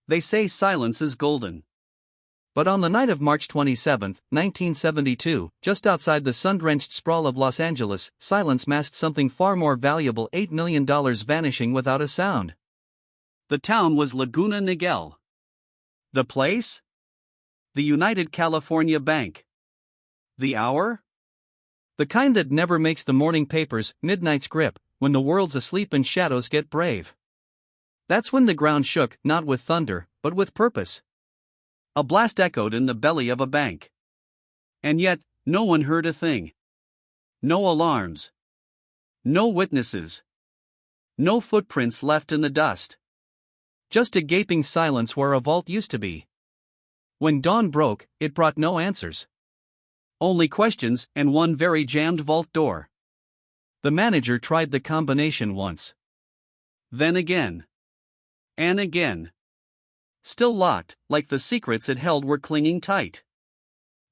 They say silence is golden. But on the night of March 27, 1972, just outside the sun-drenched sprawl of Los Angeles, silence masked something far more valuable: $8 million vanishing without a sound. The town was Laguna Niguel. The place? The United California Bank. The hour? The kind that never makes the morning papers: midnight's grip, when the world's asleep and shadows get brave. That's when the ground shook, not with thunder, but with purpose. A blast echoed in the belly of a bank. And yet, no one heard a thing. No alarms. No witnesses. No footprints left in the dust. Just a gaping silence where a vault used to be. When dawn broke, it brought no answers. Only questions and one very jammed vault door. The manager tried the combination once. Then again. And again. Still locked, like the secrets it held were clinging tight.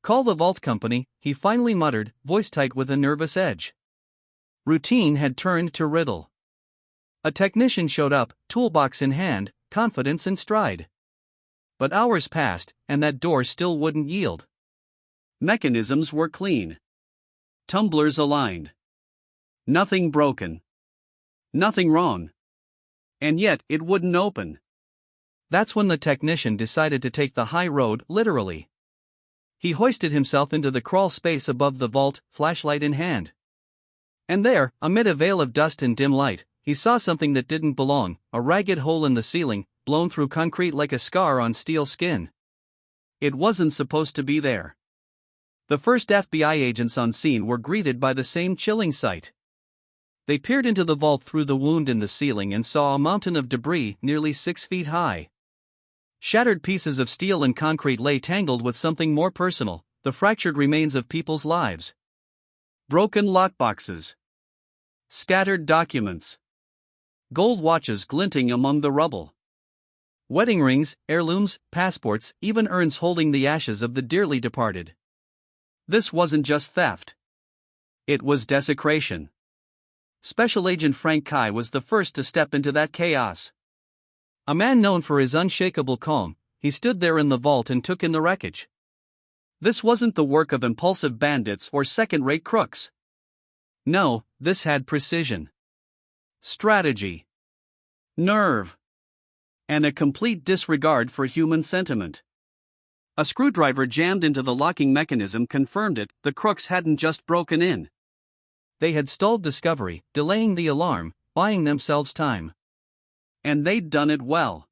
"Call the vault company," he finally muttered, voice tight with a nervous edge. Routine had turned to riddle. A technician showed up, toolbox in hand, confidence in stride. But hours passed, and that door still wouldn't yield. Mechanisms were clean. Tumblers aligned. Nothing broken. Nothing wrong. And yet it wouldn't open. That's when the technician decided to take the high road, literally. He hoisted himself into the crawl space above the vault, flashlight in hand. And there, amid a veil of dust and dim light, he saw something that didn't belong: a ragged hole in the ceiling, blown through concrete like a scar on steel skin. It wasn't supposed to be there. The first FBI agents on scene were greeted by the same chilling sight. They peered into the vault through the wound in the ceiling and saw a mountain of debris nearly 6 feet high. Shattered pieces of steel and concrete lay tangled with something more personal: the fractured remains of people's lives. Broken lockboxes. Scattered documents. Gold watches glinting among the rubble. Wedding rings, heirlooms, passports, even urns holding the ashes of the dearly departed. This wasn't just theft. It was desecration. Special Agent Frank Kai was the first to step into that chaos. A man known for his unshakable calm, he stood there in the vault and took in the wreckage. This wasn't the work of impulsive bandits or second-rate crooks. No, this had precision. Strategy. Nerve. And a complete disregard for human sentiment. A screwdriver jammed into the locking mechanism confirmed it: the crooks hadn't just broken in. They had stalled discovery, delaying the alarm, buying themselves time. And they'd done it well.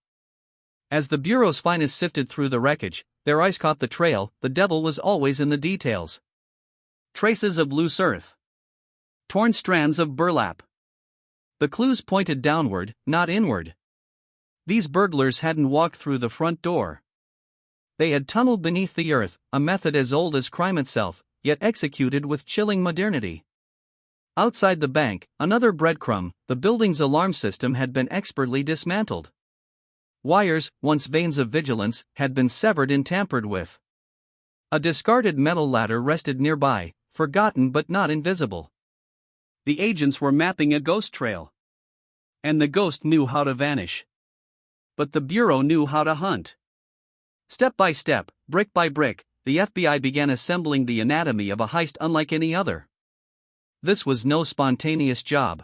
As the Bureau's finest sifted through the wreckage, their eyes caught the trail: the devil was always in the details. Traces of loose earth. Torn strands of burlap. The clues pointed downward, not inward. These burglars hadn't walked through the front door. They had tunneled beneath the earth, a method as old as crime itself, yet executed with chilling modernity. Outside the bank, another breadcrumb: the building's alarm system had been expertly dismantled. Wires, once veins of vigilance, had been severed and tampered with. A discarded metal ladder rested nearby, forgotten but not invisible. The agents were mapping a ghost trail. And the ghost knew how to vanish. But the Bureau knew how to hunt. Step by step, brick by brick, the FBI began assembling the anatomy of a heist unlike any other. This was no spontaneous job.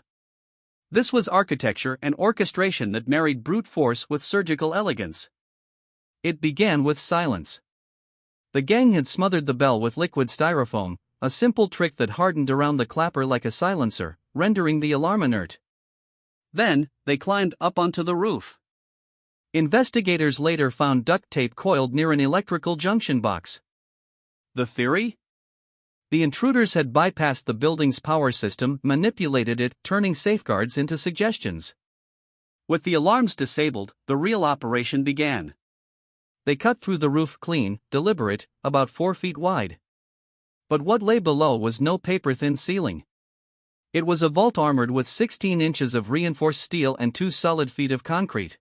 This was architecture and orchestration that married brute force with surgical elegance. It began with silence. The gang had smothered the bell with liquid styrofoam, a simple trick that hardened around the clapper like a silencer, rendering the alarm inert. Then, they climbed up onto the roof. Investigators later found duct tape coiled near an electrical junction box. The theory? The intruders had bypassed the building's power system, manipulated it, turning safeguards into suggestions. With the alarms disabled, the real operation began. They cut through the roof clean, deliberate, about 4 feet wide. But what lay below was no paper-thin ceiling. It was a vault armored with 16 inches of reinforced steel and 2 solid feet of concrete.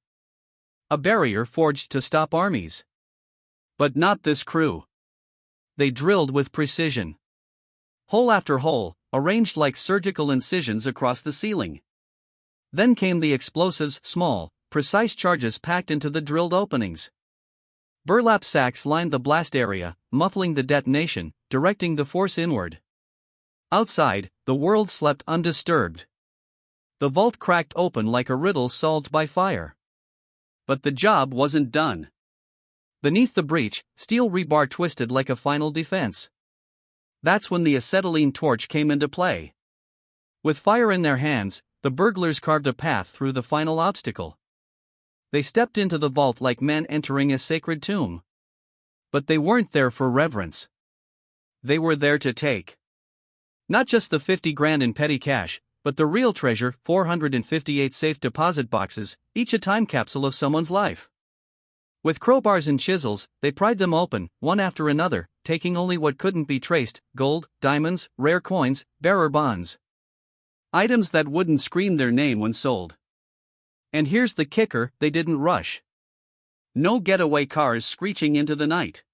A barrier forged to stop armies. But not this crew. They drilled with precision. Hole after hole, arranged like surgical incisions across the ceiling. Then came the explosives: small, precise charges packed into the drilled openings. Burlap sacks lined the blast area, muffling the detonation, directing the force inward. Outside, the world slept undisturbed. The vault cracked open like a riddle solved by fire. But the job wasn't done. Beneath the breach, steel rebar twisted like a final defense. That's when the acetylene torch came into play. With fire in their hands, the burglars carved a path through the final obstacle. They stepped into the vault like men entering a sacred tomb. But they weren't there for reverence. They were there to take. Not just the 50 grand in petty cash, but the real treasure, 458 safe deposit boxes, each a time capsule of someone's life. With crowbars and chisels, they pried them open, one after another, taking only what couldn't be traced: gold, diamonds, rare coins, bearer bonds. Items that wouldn't scream their name when sold. And here's the kicker: they didn't rush. No getaway cars screeching into the night.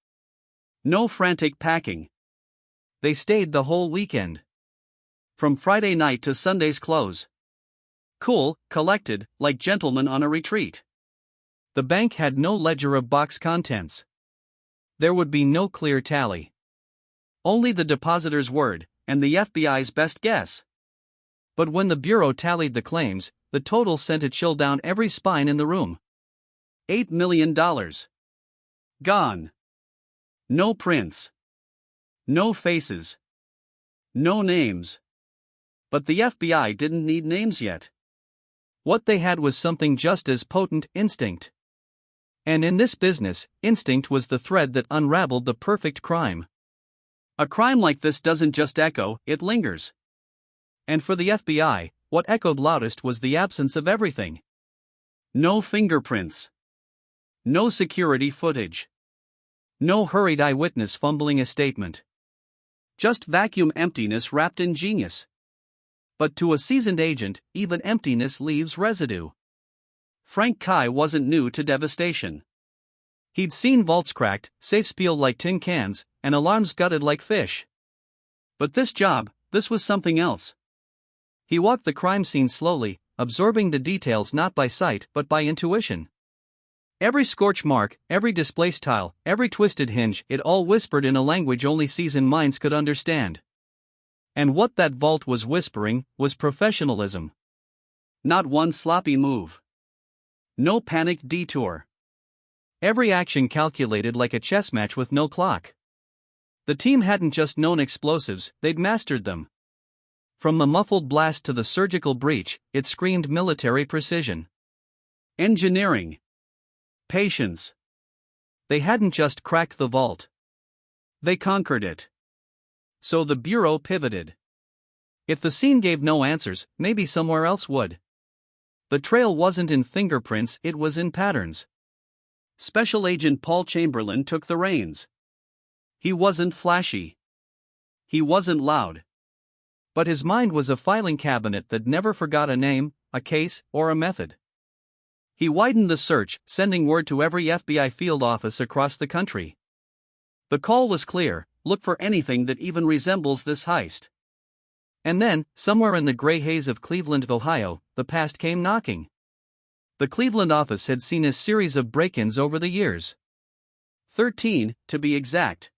No frantic packing. They stayed the whole weekend. From Friday night to Sunday's close. Cool, collected, like gentlemen on a retreat. The bank had no ledger of box contents. There would be no clear tally. Only the depositor's word, and the FBI's best guess. But when the Bureau tallied the claims, the total sent a chill down every spine in the room. $8 million. Gone. No prints. No faces. No names. But the FBI didn't need names yet. What they had was something just as potent: instinct. And in this business, instinct was the thread that unraveled the perfect crime. A crime like this doesn't just echo, it lingers. And for the FBI, what echoed loudest was the absence of everything. No fingerprints. No security footage. No hurried eyewitness fumbling a statement. Just vacuum emptiness wrapped in genius. But to a seasoned agent, even emptiness leaves residue. Frank Kai wasn't new to devastation. He'd seen vaults cracked, safes peeled like tin cans, and alarms gutted like fish. But this was something else. He walked the crime scene slowly, absorbing the details not by sight but by intuition. Every scorch mark, every displaced tile, every twisted hinge, it all whispered in a language only seasoned minds could understand. And what that vault was whispering was professionalism. Not one sloppy move. No panicked detour. Every action calculated like a chess match with no clock. The team hadn't just known explosives, they'd mastered them. From the muffled blast to the surgical breach, it screamed military precision. Engineering. Patience. They hadn't just cracked the vault. They conquered it. So the Bureau pivoted. If the scene gave no answers, maybe somewhere else would. The trail wasn't in fingerprints, it was in patterns. Special Agent Paul Chamberlain took the reins. He wasn't flashy. He wasn't loud. But his mind was a filing cabinet that never forgot a name, a case, or a method. He widened the search, sending word to every FBI field office across the country. The call was clear: look for anything that even resembles this heist. And then, somewhere in the gray haze of Cleveland, Ohio, the past came knocking. The Cleveland office had seen a series of break-ins over the years. 13, to be exact.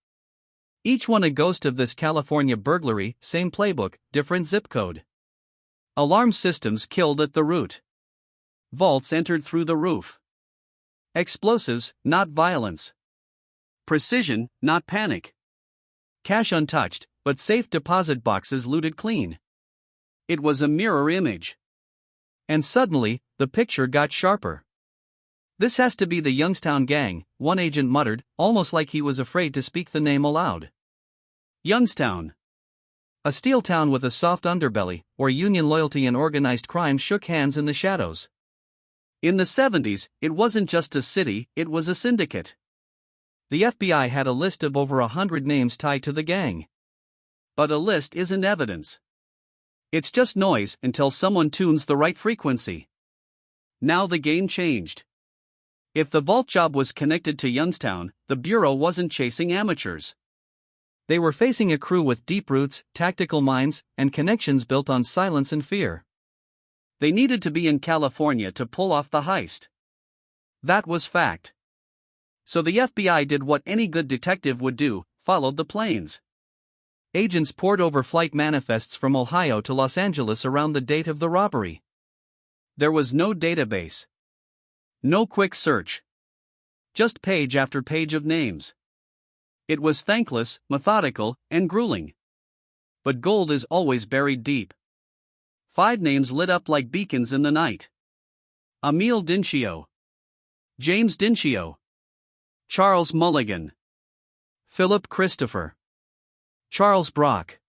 Each one a ghost of this California burglary, same playbook, different zip code. Alarm systems killed at the root. Vaults entered through the roof. Explosives, not violence. Precision, not panic. Cash untouched, but safe deposit boxes looted clean. It was a mirror image. And suddenly, the picture got sharper. "This has to be the Youngstown gang," one agent muttered, almost like he was afraid to speak the name aloud. Youngstown. A steel town with a soft underbelly, where union loyalty and organized crime shook hands in the shadows. In the 70s, it wasn't just a city, it was a syndicate. The FBI had a list of over 100 names tied to the gang. But a list isn't evidence. It's just noise until someone tunes the right frequency. Now the game changed. If the vault job was connected to Youngstown, the Bureau wasn't chasing amateurs. They were facing a crew with deep roots, tactical minds, and connections built on silence and fear. They needed to be in California to pull off the heist. That was fact. So the FBI did what any good detective would do, followed the planes. Agents pored over flight manifests from Ohio to Los Angeles around the date of the robbery. There was no database. No quick search. Just page after page of names. It was thankless, methodical, and grueling. But gold is always buried deep. 5 names lit up like beacons in the night. Emil Dinsio. James Dinsio. Charles Mulligan. Philip Christopher. Charles Brock.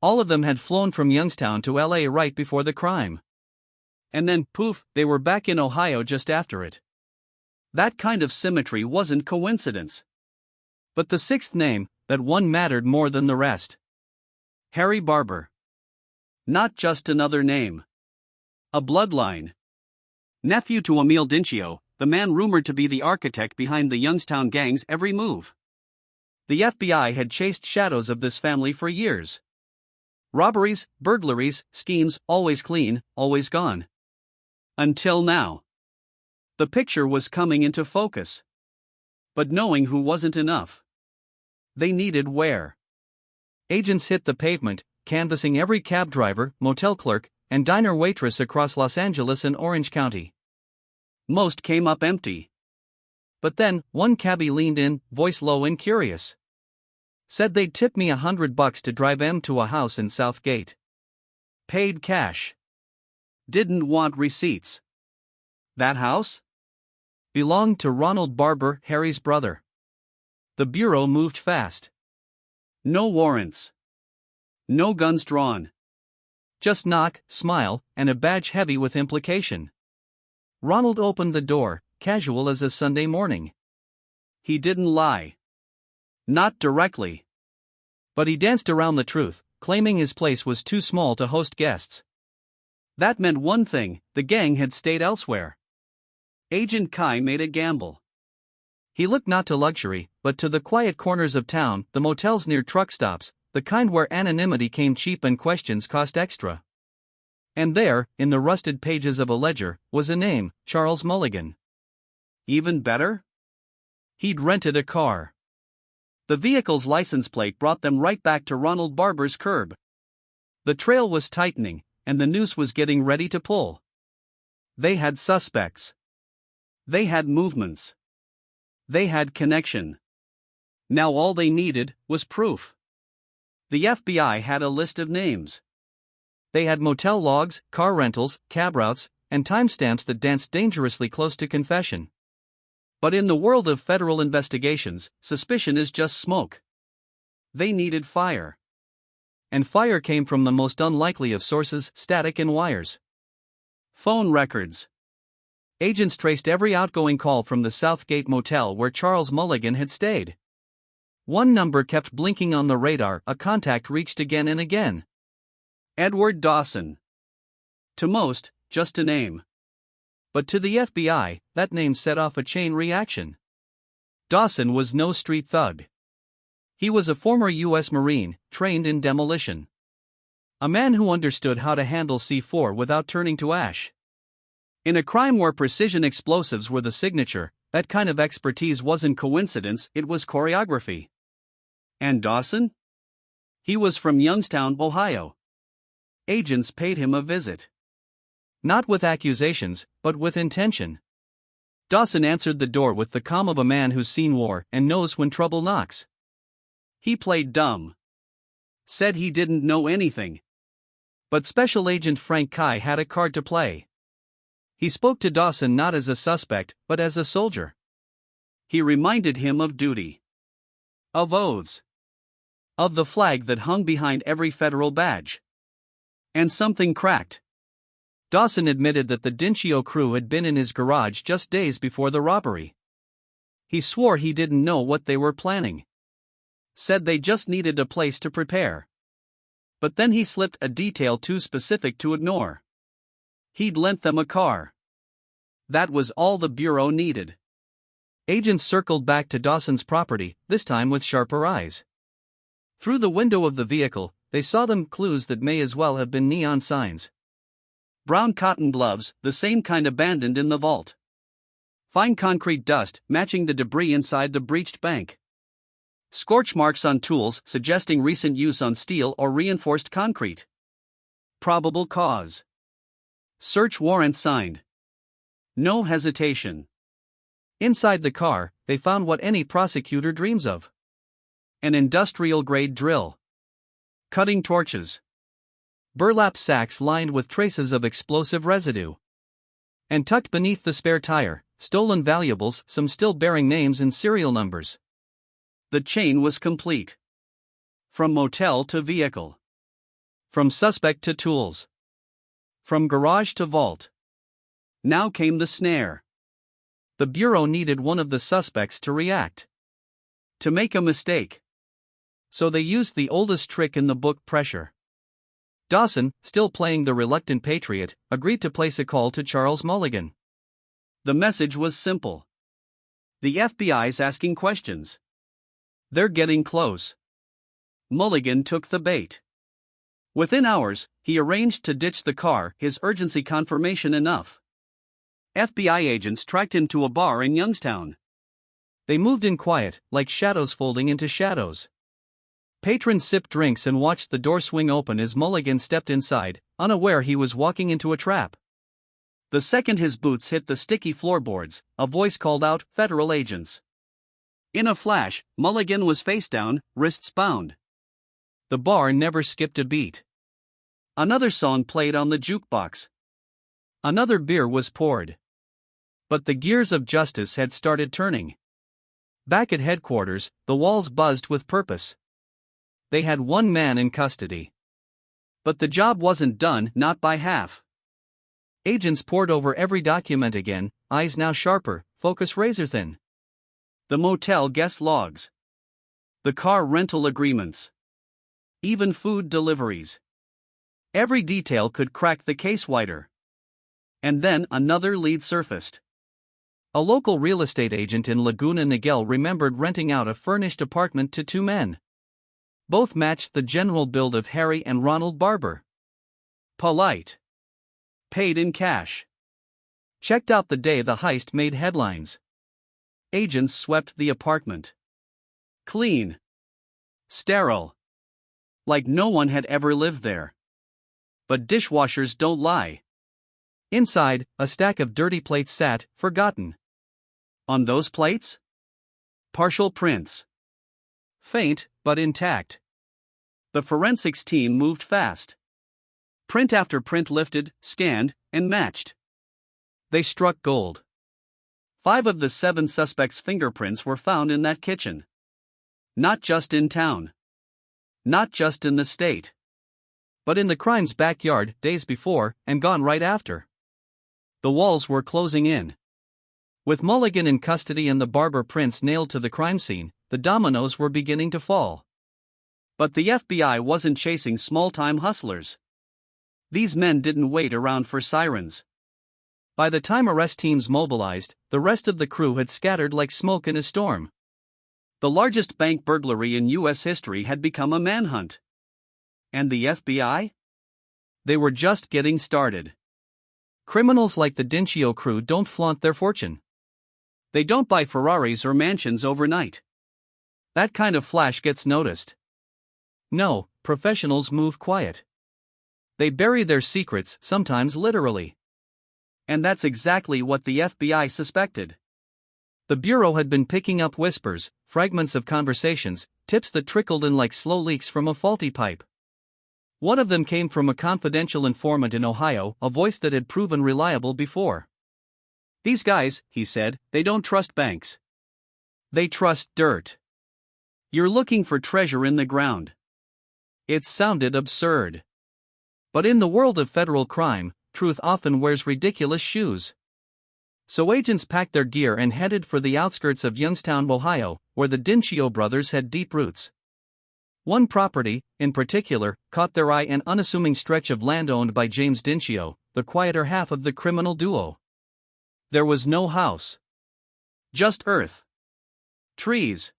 All of them had flown from Youngstown to LA right before the crime. And then, poof, they were back in Ohio just after it. That kind of symmetry wasn't coincidence. But the 6th name, that one mattered more than the rest. Harry Barber. Not just another name. A bloodline. Nephew to Emil Dinsio, the man rumored to be the architect behind the Youngstown gang's every move. The FBI had chased shadows of this family for years. Robberies, burglaries, schemes, always clean, always gone. Until now. The picture was coming into focus. But knowing who wasn't enough. They needed where. Agents hit the pavement, canvassing every cab driver, motel clerk, and diner waitress across Los Angeles and Orange County. Most came up empty. But then, one cabbie leaned in, voice low and curious. Said they'd tip me $100 to drive M to a house in Southgate. Paid cash. Didn't want receipts. That house? Belonged to Ronald Barber, Harry's brother. The bureau moved fast. No warrants. No guns drawn. Just knock, smile, and a badge heavy with implication. Ronald opened the door, casual as a Sunday morning. He didn't lie. Not directly. But he danced around the truth, claiming his place was too small to host guests. That meant one thing: the gang had stayed elsewhere. Agent Kai made a gamble. He looked not to luxury, but to the quiet corners of town, the motels near truck stops, the kind where anonymity came cheap and questions cost extra. And there, in the rusted pages of a ledger, was a name: Charles Mulligan. Even better? He'd rented a car. The vehicle's license plate brought them right back to Ronald Barber's curb. The trail was tightening, and the noose was getting ready to pull. They had suspects. They had movements. They had connection. Now all they needed was proof. The FBI had a list of names. They had motel logs, car rentals, cab routes, and timestamps that danced dangerously close to confession. But in the world of federal investigations, suspicion is just smoke. They needed fire. And fire came from the most unlikely of sources: static and wires. Phone records. Agents traced every outgoing call from the Southgate motel where Charles Mulligan had stayed. One number kept blinking on the radar, a contact reached again and again. Edward Dawson. To most, just a name. But to the FBI, that name set off a chain reaction. Dawson was no street thug. He was a former U.S. Marine, trained in demolition. A man who understood how to handle C4 without turning to ash. In a crime where precision explosives were the signature, that kind of expertise wasn't coincidence, it was choreography. And Dawson? He was from Youngstown, Ohio. Agents paid him a visit. Not with accusations, but with intention. Dawson answered the door with the calm of a man who's seen war and knows when trouble knocks. He played dumb. Said he didn't know anything. But Special Agent Frank Kai had a card to play. He spoke to Dawson not as a suspect, but as a soldier. He reminded him of duty. Of oaths. Of the flag that hung behind every federal badge. And something cracked. Dawson admitted that the Dinsio crew had been in his garage just days before the robbery. He swore he didn't know what they were planning. Said they just needed a place to prepare. But then he slipped a detail too specific to ignore. He'd lent them a car. That was all the bureau needed. Agents circled back to Dawson's property, this time with sharper eyes. Through the window of the vehicle, they saw them clues that may as well have been neon signs. Brown cotton gloves, the same kind abandoned in the vault. Fine concrete dust, matching the debris inside the breached bank. Scorch marks on tools, suggesting recent use on steel or reinforced concrete. Probable cause. Search warrant signed. No hesitation. Inside the car, they found what any prosecutor dreams of: an industrial-grade drill, cutting torches, burlap sacks lined with traces of explosive residue, and tucked beneath the spare tire, stolen valuables, some still bearing names and serial numbers. The chain was complete. From motel to vehicle. From suspect to tools. From garage to vault. Now came the snare. The Bureau needed one of the suspects to react. To make a mistake. So they used the oldest trick in the book: pressure. Dawson, still playing the reluctant patriot, agreed to place a call to Charles Mulligan. The message was simple. The FBI's asking questions. They're getting close. Mulligan took the bait. Within hours, he arranged to ditch the car, his urgency confirmation enough. FBI agents tracked him to a bar in Youngstown. They moved in quiet, like shadows folding into shadows. Patrons sipped drinks and watched the door swing open as Mulligan stepped inside, unaware he was walking into a trap. The second his boots hit the sticky floorboards, a voice called out, "Federal agents." In a flash, Mulligan was face down, wrists bound. The bar never skipped a beat. Another song played on the jukebox. Another beer was poured. But the gears of justice had started turning. Back at headquarters, the walls buzzed with purpose. They had one man in custody. But the job wasn't done, not by half. Agents pored over every document again, eyes now sharper, focus razor-thin. The motel guest logs. The car rental agreements. Even food deliveries. Every detail could crack the case wider. And then another lead surfaced. A local real estate agent in Laguna Niguel remembered renting out a furnished apartment to two men. Both matched the general build of Harry and Ronald Barber. Polite. Paid in cash. Checked out the day the heist made headlines. Agents swept the apartment. Clean. Sterile. Like no one had ever lived there. But dishwashers don't lie. Inside, a stack of dirty plates sat, forgotten. On those plates? Partial prints. Faint, but intact. The forensics team moved fast. Print after print lifted, scanned, and matched. They struck gold. 5 of the 7 suspects' fingerprints were found in that kitchen. Not just in town. Not just in the state. But in the crime's backyard, days before, and gone right after. The walls were closing in. With Mulligan in custody and the Barber prints nailed to the crime scene, the dominoes were beginning to fall. But the FBI wasn't chasing small-time hustlers. These men didn't wait around for sirens. By the time arrest teams mobilized, the rest of the crew had scattered like smoke in a storm. The largest bank burglary in U.S. history had become a manhunt. And the FBI? They were just getting started. Criminals like the Dinsio crew don't flaunt their fortune. They don't buy Ferraris or mansions overnight. That kind of flash gets noticed. No, professionals move quiet. They bury their secrets, sometimes literally. And that's exactly what the FBI suspected. The Bureau had been picking up whispers, fragments of conversations, tips that trickled in like slow leaks from a faulty pipe. One of them came from a confidential informant in Ohio, a voice that had proven reliable before. "These guys," he said, "they don't trust banks. They trust dirt. You're looking for treasure in the ground." It sounded absurd. But in the world of federal crime, truth often wears ridiculous shoes. So agents packed their gear and headed for the outskirts of Youngstown, Ohio, where the Dinsio brothers had deep roots. One property, in particular, caught their eye, an unassuming stretch of land owned by James Dinsio, the quieter half of the criminal duo. There was no house. Just earth. Trees.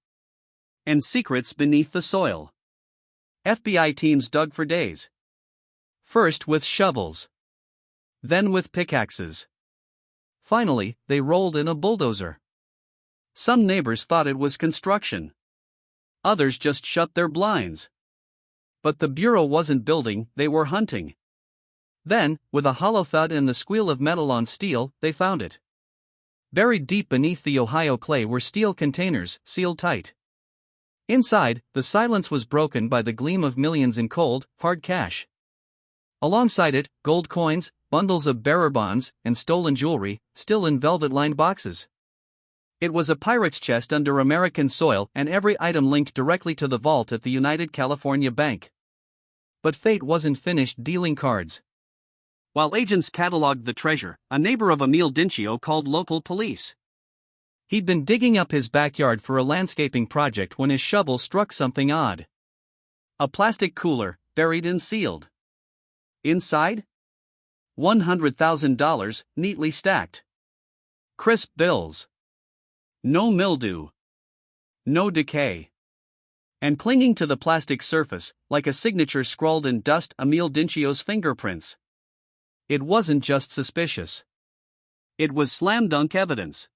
And secrets beneath the soil. FBI teams dug for days. First with shovels. then with pickaxes. Finally, they rolled in a bulldozer. Some neighbors thought it was construction. Others just shut their blinds. But the Bureau wasn't building, they were hunting. Then, with a hollow thud and the squeal of metal on steel, they found it. Buried deep beneath the Ohio clay were steel containers, sealed tight. Inside, the silence was broken by the gleam of millions in cold, hard cash. Alongside it, gold coins, bundles of bearer bonds, and stolen jewelry, still in velvet-lined boxes. It was a pirate's chest under American soil, and every item linked directly to the vault at the United California Bank. But fate wasn't finished dealing cards. While agents cataloged the treasure, a neighbor of Emil Dinsio called local police. He'd been digging up his backyard for a landscaping project when his shovel struck something odd. A plastic cooler, buried and sealed. Inside? $100,000, neatly stacked. Crisp bills. No mildew. No decay. And clinging to the plastic surface, like a signature scrawled in dust, Emil Dinsio's fingerprints. It wasn't just suspicious. It was slam dunk evidence.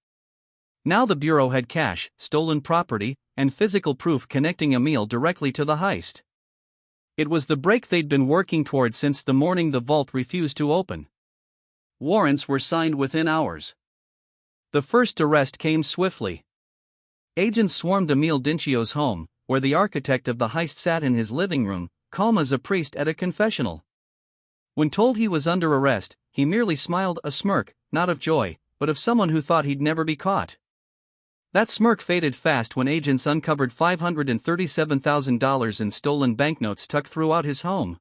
Now the Bureau had cash, stolen property, and physical proof connecting Emil directly to the heist. It was the break they'd been working toward since the morning the vault refused to open. Warrants were signed within hours. The first arrest came swiftly. Agents swarmed Emil Dinsio's home, where the architect of the heist sat in his living room, calm as a priest at a confessional. When told he was under arrest, he merely smiled, a smirk, not of joy, but of someone who thought he'd never be caught. That smirk faded fast when agents uncovered $537,000 in stolen banknotes tucked throughout his home.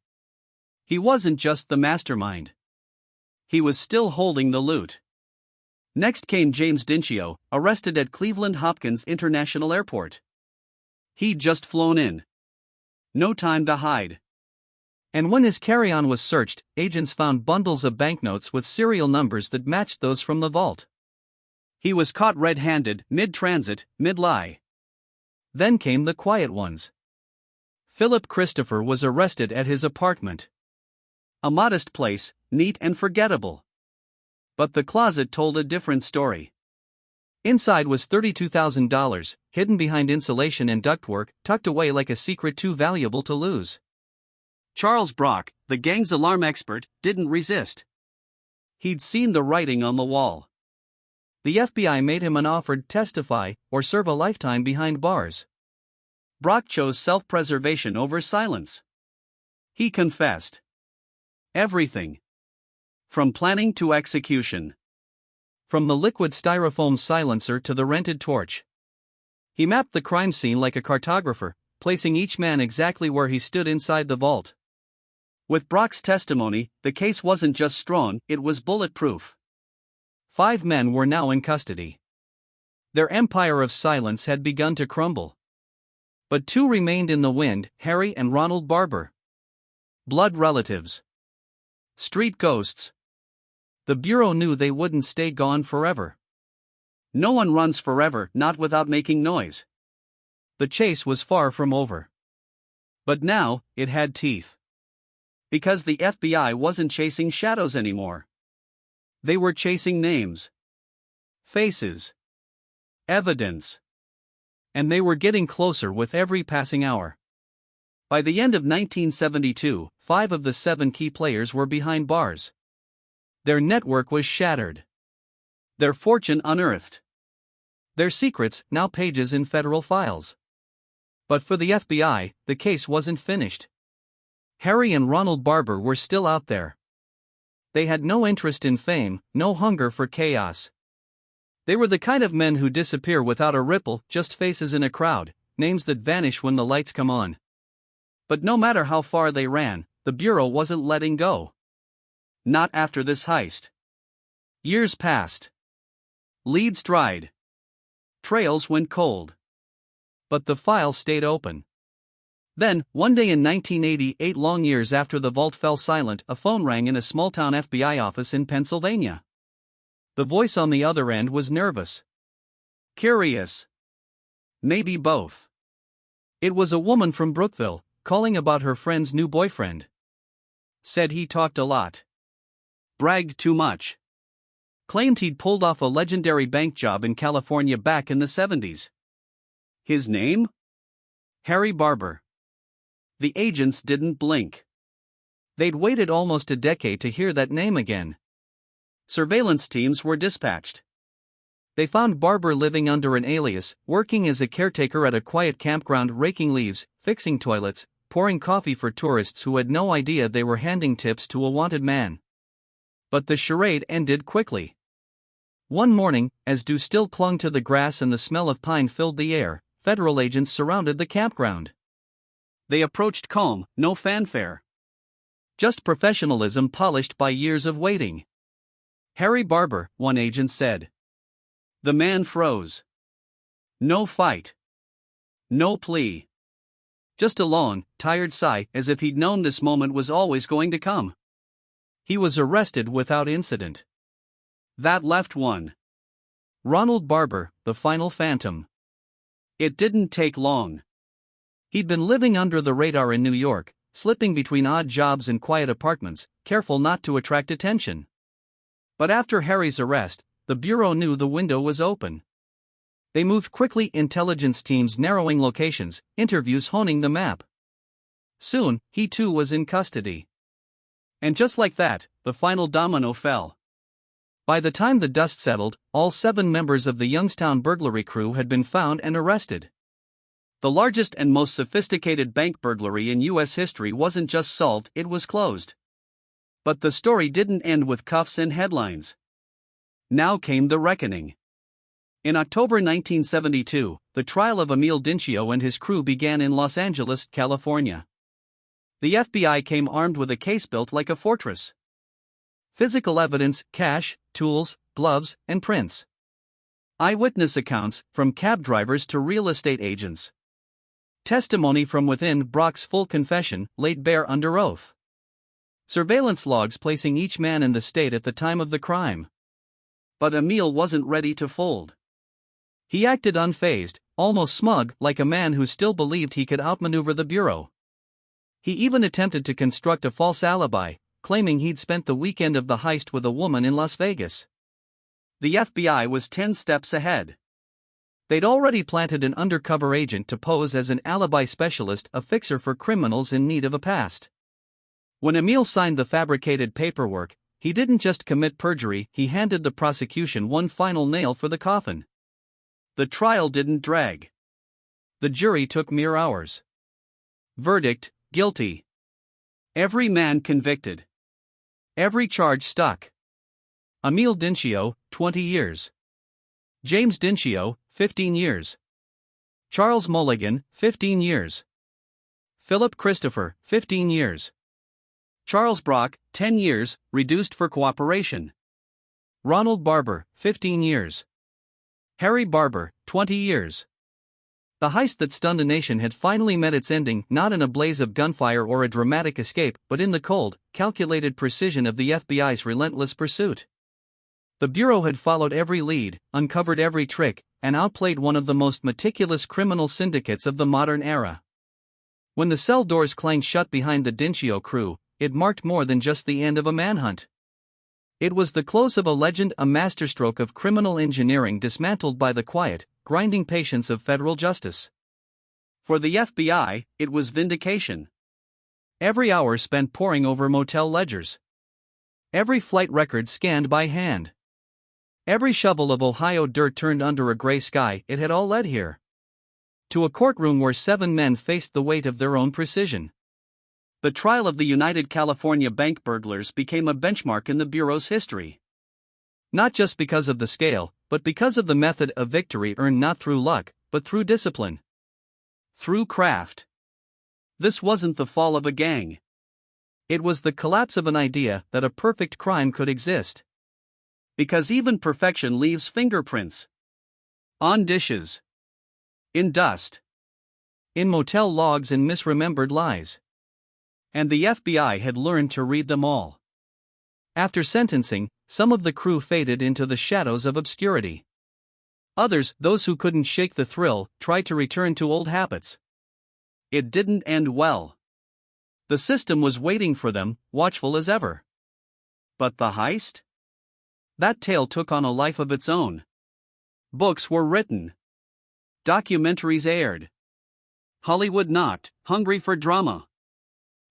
He wasn't just the mastermind. He was still holding the loot. Next came James Dinsio, arrested at Cleveland Hopkins International Airport. He'd just flown in. No time to hide. And when his carry-on was searched, agents found bundles of banknotes with serial numbers that matched those from the vault. He was caught red-handed, mid-transit, mid-lie. Then came the quiet ones. Philip Christopher was arrested at his apartment. A modest place, neat and forgettable. But the closet told a different story. Inside was $32,000, hidden behind insulation and ductwork, tucked away like a secret too valuable to lose. Charles Brock, the gang's alarm expert, didn't resist. He'd seen the writing on the wall. The FBI made him an offer to testify or serve a lifetime behind bars. Brock chose self-preservation over silence. He confessed. Everything. From planning to execution. From the liquid styrofoam silencer to the rented torch. He mapped the crime scene like a cartographer, placing each man exactly where he stood inside the vault. With Brock's testimony, the case wasn't just strong, it was bulletproof. 5 men were now in custody. Their empire of silence had begun to crumble. But 2 remained in the wind, Harry and Ronald Barber. Blood relatives. Street ghosts. The Bureau knew they wouldn't stay gone forever. No one runs forever, not without making noise. The chase was far from over. But now, it had teeth. Because the FBI wasn't chasing shadows anymore. They were chasing names. Faces. Evidence. And they were getting closer with every passing hour. By the end of 1972, 5 of the 7 key players were behind bars. Their network was shattered. Their fortune unearthed. Their secrets now pages in federal files. But for the FBI, the case wasn't finished. Harry and Ronald Barber were still out there. They had no interest in fame, no hunger for chaos. They were the kind of men who disappear without a ripple, just faces in a crowd, names that vanish when the lights come on. But no matter how far they ran, the Bureau wasn't letting go. Not after this heist. Years passed. Leads dried. Trails went cold. But the file stayed open. Then, one day in 1988, long years after the vault fell silent, a phone rang in a small-town FBI office in Pennsylvania. The voice on the other end was nervous. Curious. Maybe both. It was a woman from Brookville, calling about her friend's new boyfriend. Said he talked a lot. bragged too much. Claimed he'd pulled off a legendary bank job in California back in the 70s. His name? Harry Barber. The agents didn't blink. They'd waited almost a decade to hear that name again. Surveillance teams were dispatched. They found Barber living under an alias, working as a caretaker at a quiet campground, raking leaves, fixing toilets, pouring coffee for tourists who had no idea they were handing tips to a wanted man. But the charade ended quickly. One morning, as dew still clung to the grass and the smell of pine filled the air, federal agents surrounded the campground. They approached calm, no fanfare. Just professionalism polished by years of waiting. "Harry Barber," one agent said. The man froze. No fight. No plea. Just a long, tired sigh, as if he'd known this moment was always going to come. He was arrested without incident. That left one. Ronald Barber, the final phantom. It didn't take long. He'd been living under the radar in New York, slipping between odd jobs and quiet apartments, careful not to attract attention. But after Harry's arrest, the Bureau knew the window was open. They moved quickly, intelligence teams narrowing locations, interviews honing the map. Soon, he too was in custody. And just like that, the final domino fell. By the time the dust settled, all 7 members of the Youngstown burglary crew had been found and arrested. The largest and most sophisticated bank burglary in U.S. history wasn't just solved, it was closed. But the story didn't end with cuffs and headlines. Now came the reckoning. In October 1972, the trial of Emil Dinsio and his crew began in Los Angeles, California. The FBI came armed with a case built like a fortress. Physical evidence, cash, tools, gloves, and prints. Eyewitness accounts, from cab drivers to real estate agents. Testimony from within, Brock's full confession, laid bare under oath. Surveillance logs placing each man in the state at the time of the crime. But Emil wasn't ready to fold. He acted unfazed, almost smug, like a man who still believed he could outmaneuver the Bureau. He even attempted to construct a false alibi, claiming he'd spent the weekend of the heist with a woman in Las Vegas. The FBI was 10 steps ahead. They'd already planted an undercover agent to pose as an alibi specialist, a fixer for criminals in need of a past. When Emil signed the fabricated paperwork, he didn't just commit perjury, he handed the prosecution one final nail for the coffin. The trial didn't drag. The jury took mere hours. Verdict: guilty. Every man convicted. Every charge stuck. Emil Dinsio, 20 years. James Dinsio, 15 years. Charles Mulligan, 15 years. Philip Christopher, 15 years. Charles Brock, 10 years, reduced for cooperation. Ronald Barber, 15 years. Harry Barber, 20 years. The heist that stunned a nation had finally met its ending, not in a blaze of gunfire or a dramatic escape, but in the cold, calculated precision of the FBI's relentless pursuit. The Bureau had followed every lead, uncovered every trick, and outplayed one of the most meticulous criminal syndicates of the modern era. When the cell doors clanged shut behind the Dinsio crew, it marked more than just the end of a manhunt. It was the close of a legend, a masterstroke of criminal engineering dismantled by the quiet, grinding patience of federal justice. For the FBI, it was vindication. Every hour spent poring over motel ledgers. Every flight record scanned by hand. Every shovel of Ohio dirt turned under a gray sky, it had all led here. To a courtroom where 7 men faced the weight of their own precision. The trial of the United California bank burglars became a benchmark in the Bureau's history. Not just because of the scale, but because of the method of victory earned not through luck, but through discipline. Through craft. This wasn't the fall of a gang. It was the collapse of an idea that a perfect crime could exist. Because even perfection leaves fingerprints. On dishes. In dust. In motel logs and misremembered lies. And the FBI had learned to read them all. After sentencing, some of the crew faded into the shadows of obscurity. Others, those who couldn't shake the thrill, tried to return to old habits. It didn't end well. The system was waiting for them, watchful as ever. But the heist? That tale took on a life of its own. Books were written. Documentaries aired. Hollywood knocked, hungry for drama.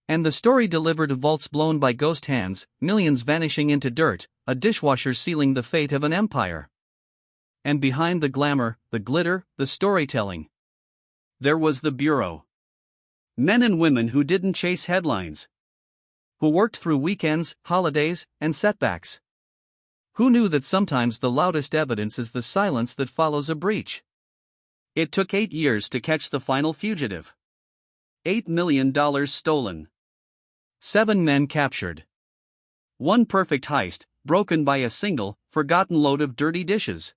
And the story delivered: vaults blown by ghost hands, millions vanishing into dirt, a dishwasher sealing the fate of an empire. And behind the glamour, the glitter, the storytelling, there was the Bureau. Men and women who didn't chase headlines. Who worked through weekends, holidays, and setbacks. Who knew that sometimes the loudest evidence is the silence that follows a breach. It took 8 years to catch the final fugitive. $8 million stolen. 7 men captured. One perfect heist, broken by a single, forgotten load of dirty dishes.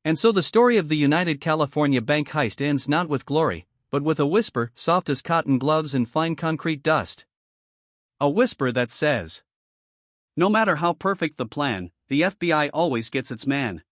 And so the story of the United California Bank heist ends not with glory, but with a whisper soft as cotton gloves and fine concrete dust. A whisper that says, no matter how perfect the plan, the FBI always gets its man.